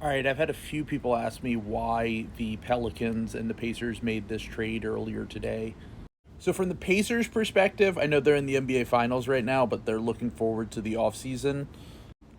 All right, I've had a few people ask me why the Pelicans and the Pacers made this trade earlier today. So, from the Pacers' perspective, I know they're in the NBA Finals right now, but they're looking forward to the offseason.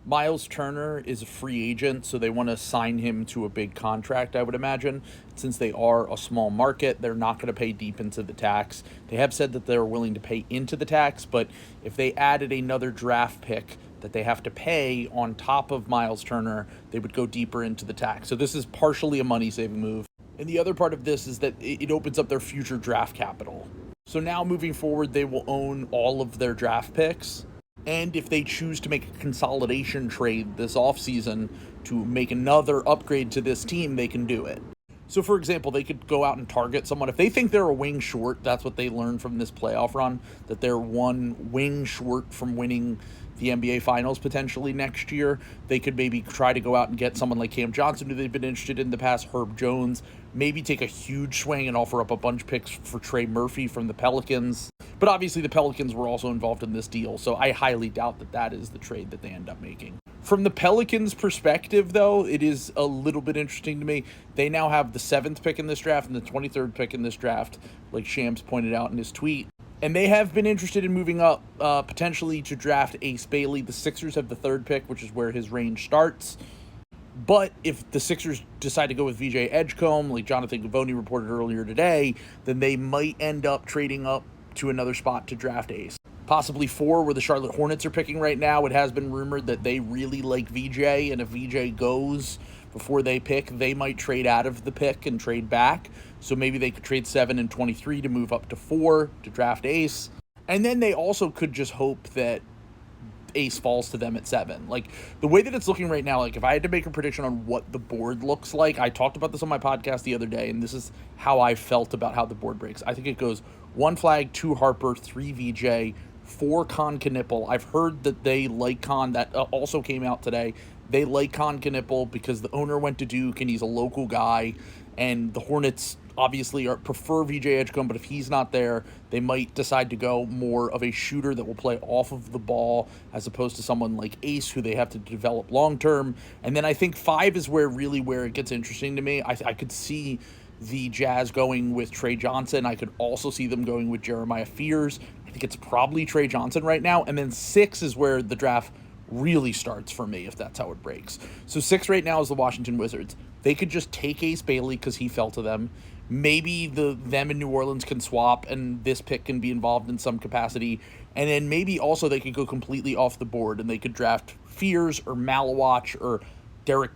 Miles Turner is a free agent, so they want to sign him to a big contract, I would imagine. Since they are a small market, they're not going to pay deep into the tax. They have said that they're willing to pay into the tax, but if they added another draft pick that they have to pay on top of Miles Turner, they would go deeper into the tax. So this is partially a money saving move. And the other part of this is that it opens up their future draft capital. So now moving forward, they will own all of their draft picks, and if they choose to make a consolidation trade this offseason to make another upgrade to this team, they can do it. So, for example, they could go out and target someone. If they think they're a wing short, that's what they learned from this playoff run, that they're one wing short from winning the NBA Finals potentially next year. They could maybe try to go out and get someone like Cam Johnson, who they've been interested in the past, Herb Jones, maybe take a huge swing and offer up a bunch of picks for Trey Murphy from the Pelicans. But obviously the Pelicans were also involved in this deal, so I highly doubt that that is the trade that they end up making. From the Pelicans' perspective, though, it is a little bit interesting to me. They now have the 7th pick in this draft and the 23rd pick in this draft, like Shams pointed out in his tweet. And they have been interested in moving up potentially to draft Ace Bailey. The Sixers have the 3rd pick, which is where his range starts. But if the Sixers decide to go with VJ Edgecombe, like Jonathan Givony reported earlier today, then they might end up trading up to another spot to draft Ace. Possibly 4, where the Charlotte Hornets are picking right now. It has been rumored that they really like VJ, and if VJ goes before they pick, they might trade out of the pick and trade back. So maybe they could trade 7 and 23 to move up to 4 to draft Ace. And then they also could just hope that Ace falls to them at 7. Like, the way that it's looking right now, like, if I had to make a prediction on what the board looks like, I talked about this on my podcast the other day, and this is how I felt about how the board breaks. I think it goes 1 Flag, 2 Harper, 3 VJ, 4 Con Knipple. I've heard that they like Con. That also came out today. They like Con Knipple because the owner went to Duke and he's a local guy, and the Hornets obviously prefer VJ Edgecombe, but if he's not there, they might decide to go more of a shooter that will play off of the ball as opposed to someone like Ace, who they have to develop long term. And then I think 5 is where it gets interesting to me. I could see the Jazz going with Trey Johnson. I could also see them going with Jeremiah Fears. I think it's probably Trey Johnson right now. And then 6 is where the draft really starts for me, if that's how it breaks. So 6 right now is the Washington Wizards. They could just take Ace Bailey because he fell to them. Maybe them in New Orleans can swap and this pick can be involved in some capacity. And then maybe also they could go completely off the board and they could draft Fears or Malawach or Derek